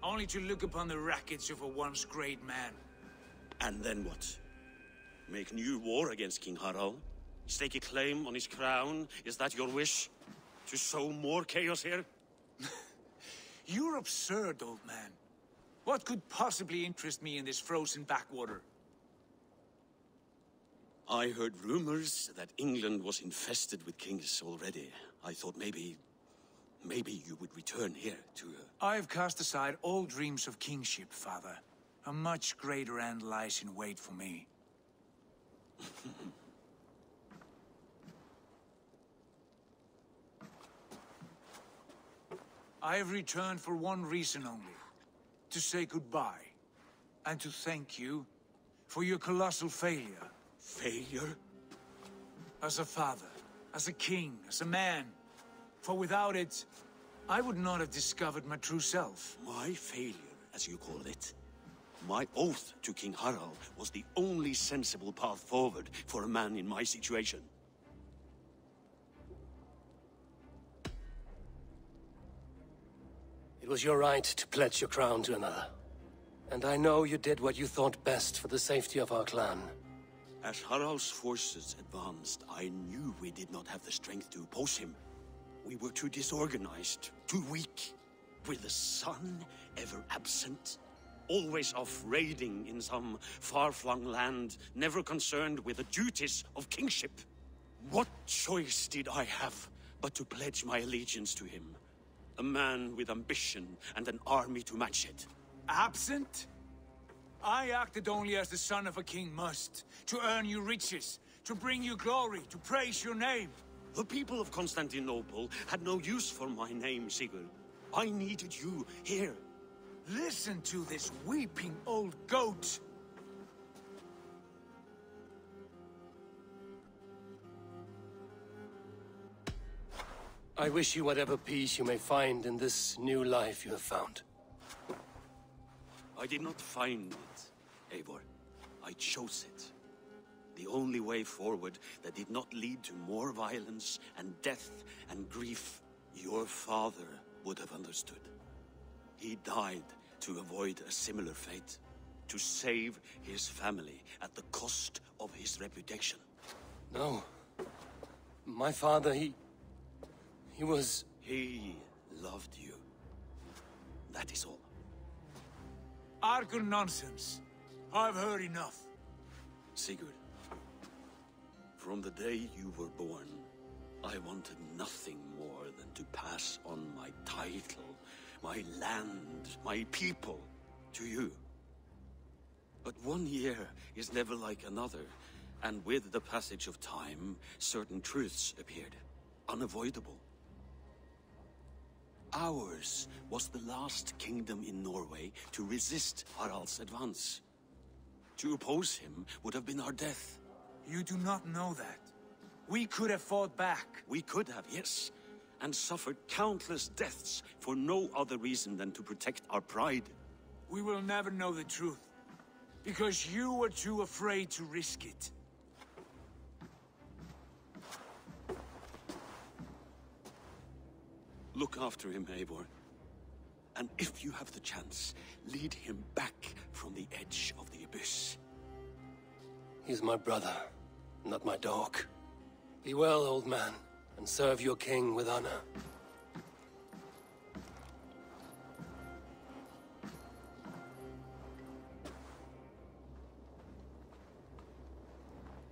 Only to look upon the wreckage of a once great man. And then what? Make new war against King Harald? Stake a claim on his crown? Is that your wish? To sow more chaos here? You're absurd, old man. What could possibly interest me in this frozen backwater? I heard rumors that England was infested with kings already. I thought maybe you would return here to... I've cast aside all dreams of kingship, father. A much greater end lies in wait for me. I have returned for one reason only. To say goodbye. And to thank you for your colossal failure. Failure? As a father, as a king, as a man. For without it, I would not have discovered my true self. My failure, as you call it. My oath to King Harald was the only sensible path forward for a man in my situation. It was your right to pledge your crown to another. And I know you did what you thought best for the safety of our clan. As Harald's forces advanced, I knew we did not have the strength to oppose him. We were too disorganized, too weak. With the sun ever absent, always off raiding in some far-flung land, never concerned with the duties of kingship. What choice did I have but to pledge my allegiance to him? A man with ambition and an army to match it. Absent? I acted only as the son of a king must, to earn you riches, to bring you glory, to praise your name. The people of Constantinople had no use for my name, Sigurd. I needed you here. Listen to this weeping old goat. I wish you whatever peace you may find in this new life you have found. I did not find it, Eivor. I chose it. The only way forward that did not lead to more violence and death and grief your father would have understood. He died to avoid a similar fate, to save his family at the cost of his reputation. No. My father, he was... He loved you. That is all. Argon nonsense. I've heard enough. Sigurd, from the day you were born, I wanted nothing more than to pass on my title, my land, my people, to you. But 1 year is never like another, and with the passage of time, certain truths appeared, unavoidable. Ours was the last kingdom in Norway to resist Harald's advance. To oppose him would have been our death. You do not know that. We could have fought back. We could have, yes, and suffered countless deaths for no other reason than to protect our pride. We will never know the truth. Because you were too afraid to risk it. Look after him, Eivor. And if you have the chance, lead him back from the edge of the abyss. He's my brother, not my dog. Be well, old man, and serve your king with honor.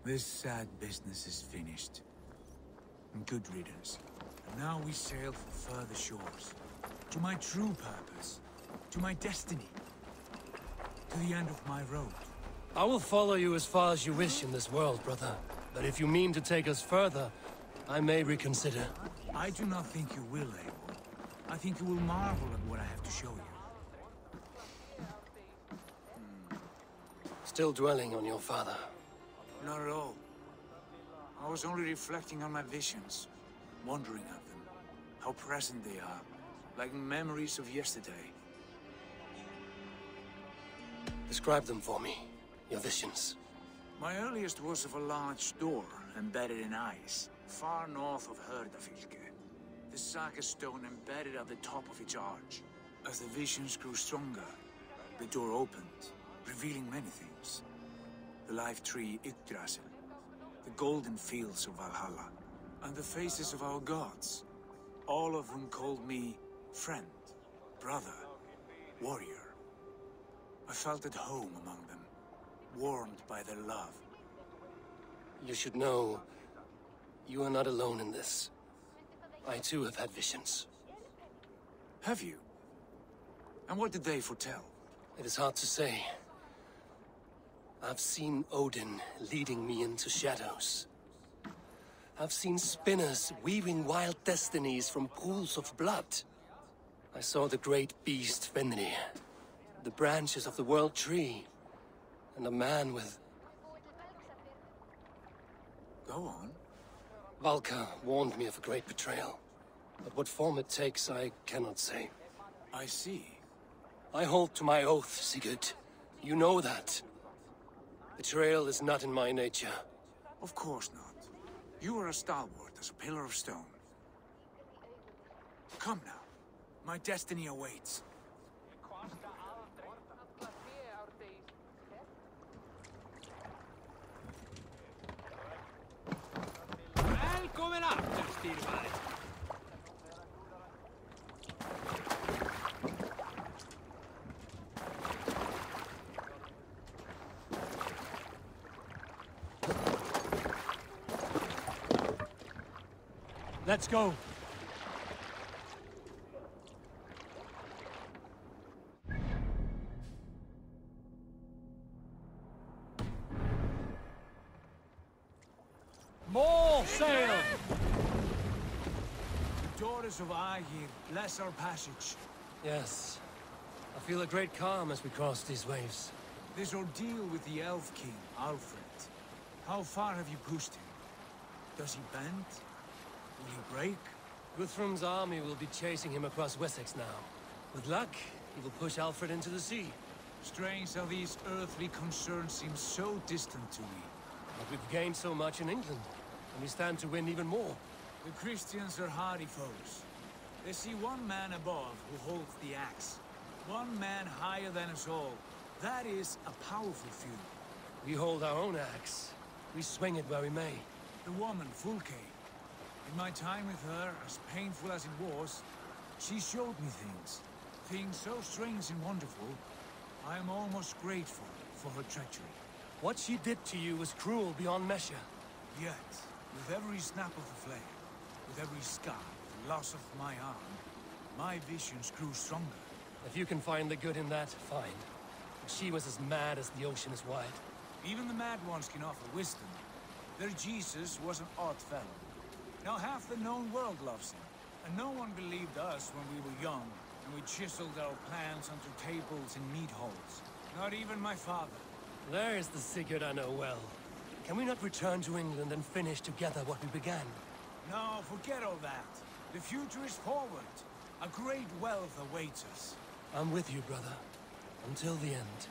This sad business is finished. And good riddance. And now we sail for further shores. To my true purpose. To my destiny. To the end of my road. I will follow you as far as you wish in this world, brother. But if you mean to take us further, I may reconsider. I do not think you will, Eivor. I think you will marvel at what I have to show you. Still dwelling on your father. Not at all. I was only reflecting on my visions, wondering at them, how present they are, like memories of yesterday. Describe them for me, your visions. My earliest was of a large door embedded in ice, far north of Herdafylke. The Saga stone embedded at the top of its arch. As the visions grew stronger, the door opened, revealing many things. The life tree Yggdrasil, the golden fields of Valhalla, and the faces of our gods, all of whom called me friend, brother, warrior. I felt at home among them, warmed by their love. You should know, you are not alone in this. I too have had visions. Have you? And what did they foretell? It is hard to say. I've seen Odin leading me into shadows. I've seen spinners weaving wild destinies from pools of blood. I saw the great beast Fenrir, the branches of the world tree, and a man with... Go on. Valka warned me of a great betrayal. But what form it takes, I cannot say. I see. I hold to my oath, Sigurd. You know that. Betrayal is not in my nature. Of course not. You are as stalwart as a pillar of stone. Come now. My destiny awaits. Välkommen after, styrman. Let's go. More sail! The daughters of Aegir bless our passage. Yes. I feel a great calm as we cross these waves. This ordeal with the Elf King, Alfred. How far have you pushed him? Does he bend? Will he break? Guthrum's army will be chasing him across Wessex now. With luck, he will push Alfred into the sea. Strange how these earthly concerns seem so distant to me. But we've gained so much in England, and we stand to win even more. The Christians are hardy foes. They see one man above who holds the axe. One man higher than us all. That is a powerful feud. We hold our own axe. We swing it where we may. The woman, Fulke. In my time with her, as painful as it was, she showed me things. Things so strange and wonderful, I am almost grateful for her treachery. What she did to you was cruel beyond measure. Yet, with every snap of the flame, with every scar, the loss of my arm, my visions grew stronger. If you can find the good in that, fine. But she was as mad as the ocean is wide. Even the mad ones can offer wisdom. Their Jesus was an odd fellow. Now half the known world loves him. And no one believed us when we were young, and we chiseled our plans onto tables and meat holes. Not even my father. There's the Sigurd I know well. Can we not return to England and finish together what we began? No, forget all that. The future is forward. A great wealth awaits us. I'm with you, brother. Until the end.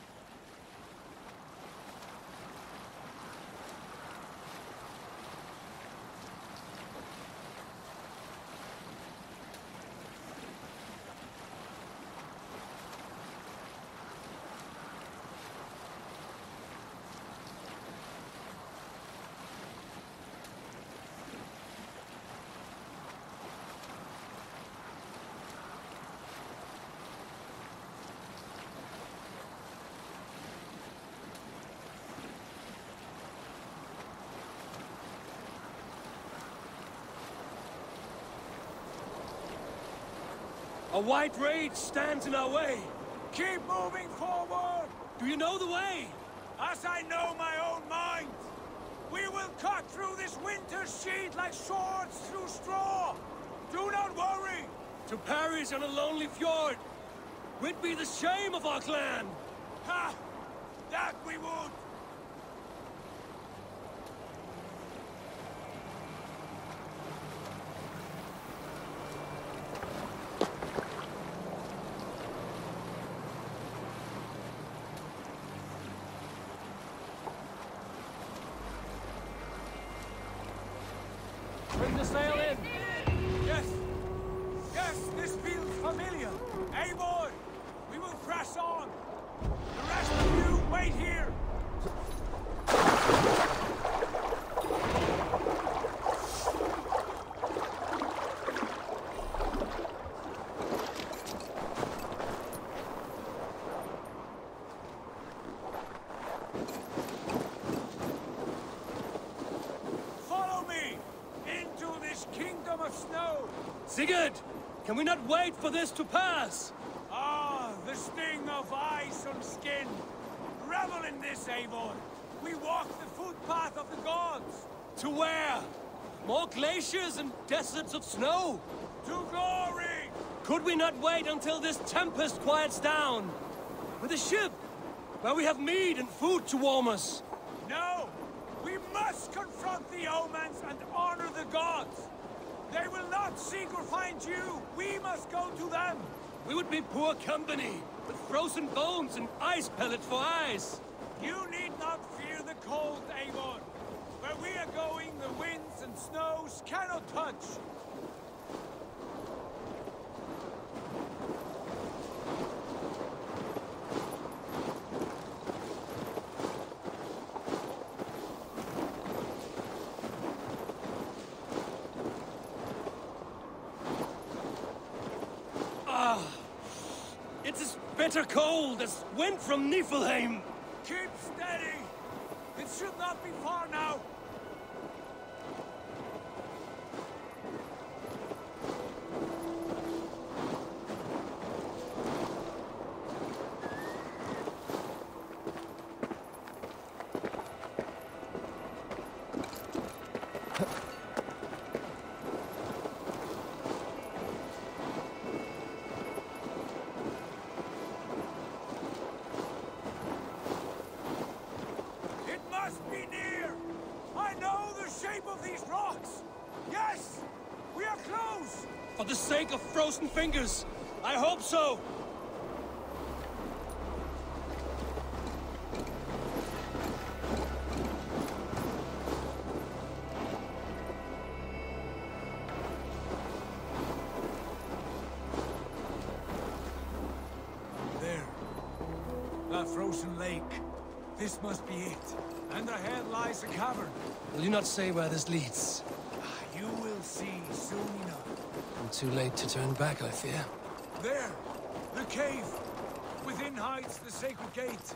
white rage stands in our way. Keep moving forward! Do you know the way? As I know my own mind! We will cut through this winter's sheet like swords through straw! Do not worry! To perish on a lonely fjord would be the shame of our clan! Ha! That we would! Bring the sail in! Yes! Yes, this feels familiar! Eivor! We will press on! The rest of you, wait here! Follow me! Into this kingdom of snow! Sigurd! Can we not wait for this to pass? Ah, the sting of ice on skin! Revel in this, Eivor! We walk the footpath of the gods! To where? More glaciers and deserts of snow? To glory! Could we not wait until this tempest quiets down? With a ship, where we have meat and food to warm us? No! We must confront the omens and honor the gods! They will not seek or find you! We must go to them! We would be poor company, with frozen bones and ice pellets for eyes. You need not fear the cold, Eivor. Where we are going, the winds and snows cannot touch. It's as bitter cold as wind from Niflheim. Keep steady! It should not be far now! For the sake of frozen fingers, I hope so. There. That frozen lake. This must be it. And ahead lies a cavern. Will you not say where this leads? You will see soon enough. Too late to turn back, I fear. There! The cave! Within hides the sacred gate.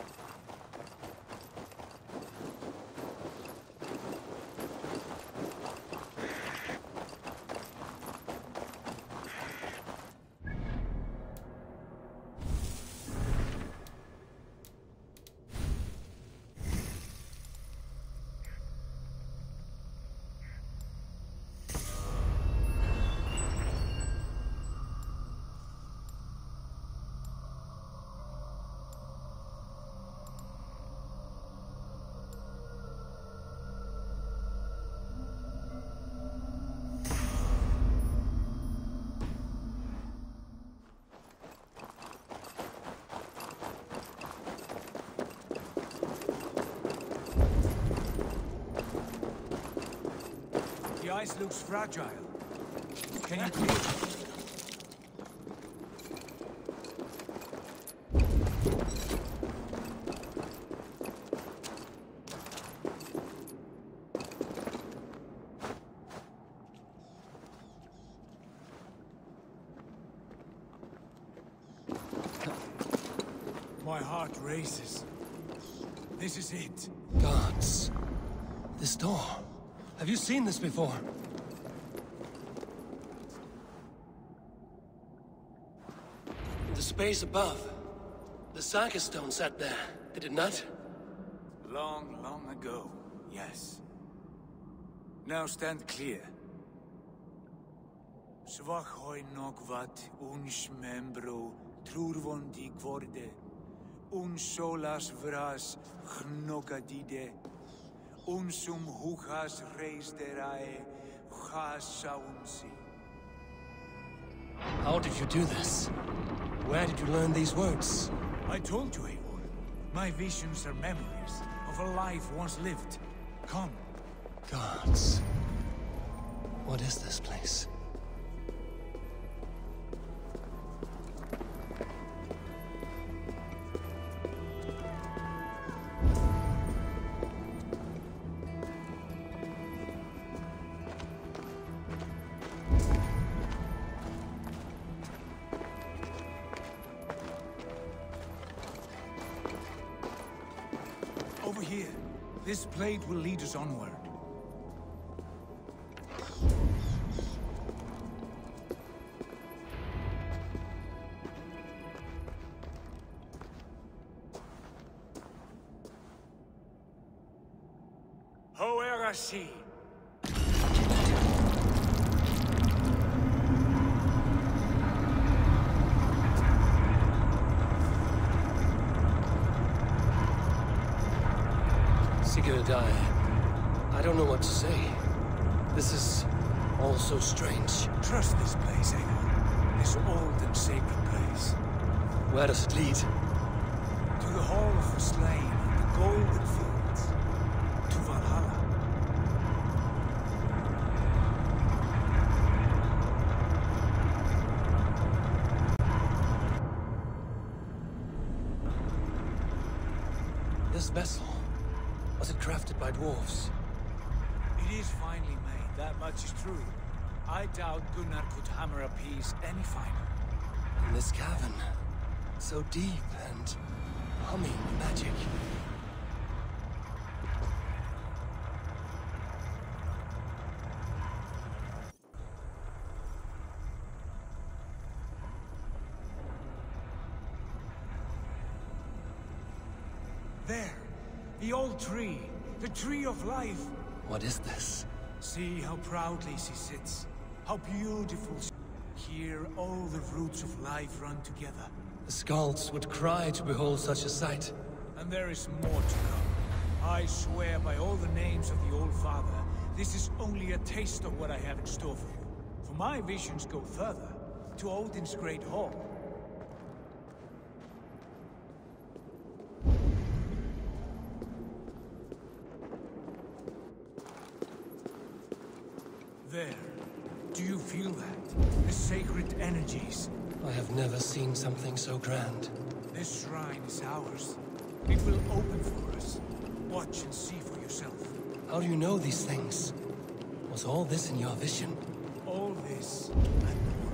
The ice looks fragile. Can you clear it? My heart races. This is it. Gods. This door. Have you seen this before? space above. The Saga stone sat there, did it not? Long, long ago, yes. Now stand clear. Svachoi nokvat uns membro trurvondi kvorde solas vras gnokadide unsum huchas reisderae chasaunsi. How did you do this? Where did you learn these words? I told you, Eivor. My visions are memories of a life once lived. Come. Gods. What is this place? Over here. This blade will lead us onward. Hoerasi. I don't know what to say. This is all so strange. Trust this place, Eivor. This old and sacred place. Where does it lead? To the Hall of the Slain, the Golden Fields. To Valhalla. This vessel, was it crafted by dwarves? It is finely made, that much is true. I doubt Gunnar could hammer a piece any finer. In this cavern, so deep and humming with magic. There, the old tree, the tree of life. What is this? See how proudly she sits, how beautiful. Here, all the roots of life run together. The Skalds would cry to behold such a sight. And there is more to come. I swear by all the names of the Old Father, this is only a taste of what I have in store for you. For my visions go further, to Odin's Great Hall. There. Do you feel that? The sacred energies. I have never seen something so grand. This shrine is ours. It will open for us. Watch and see for yourself. How do you know these things? Was all this in your vision? All this and more.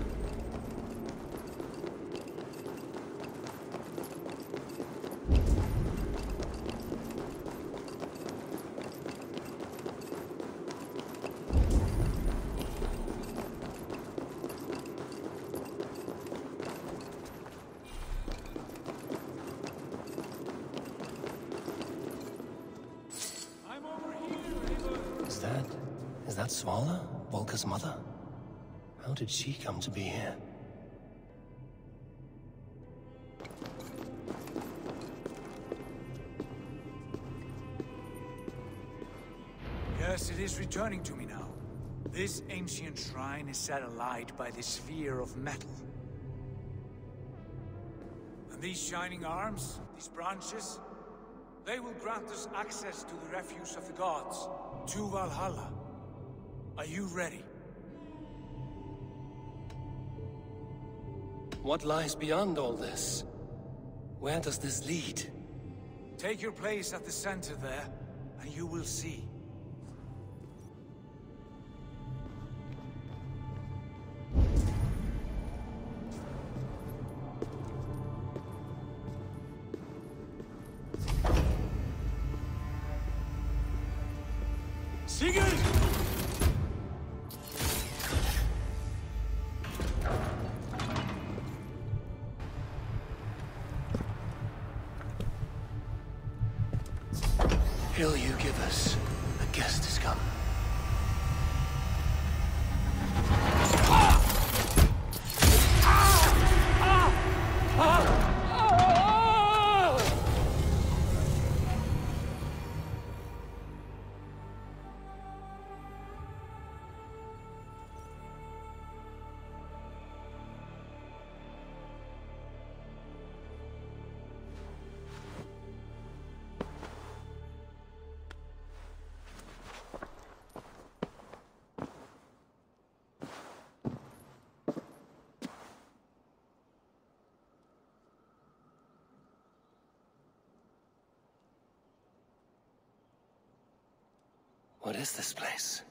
Is that Svala, Volka's mother? How did she come to be here? Yes, it is returning to me now. This ancient shrine is set alight by the sphere of metal. And these shining arms, these branches, they will grant us access to the refuse of the gods, to Valhalla. Are you ready? What lies beyond all this? Where does this lead? Take your place at the center there, and you will see. Sigurd! Hill you give us, a guest has come. What is this place?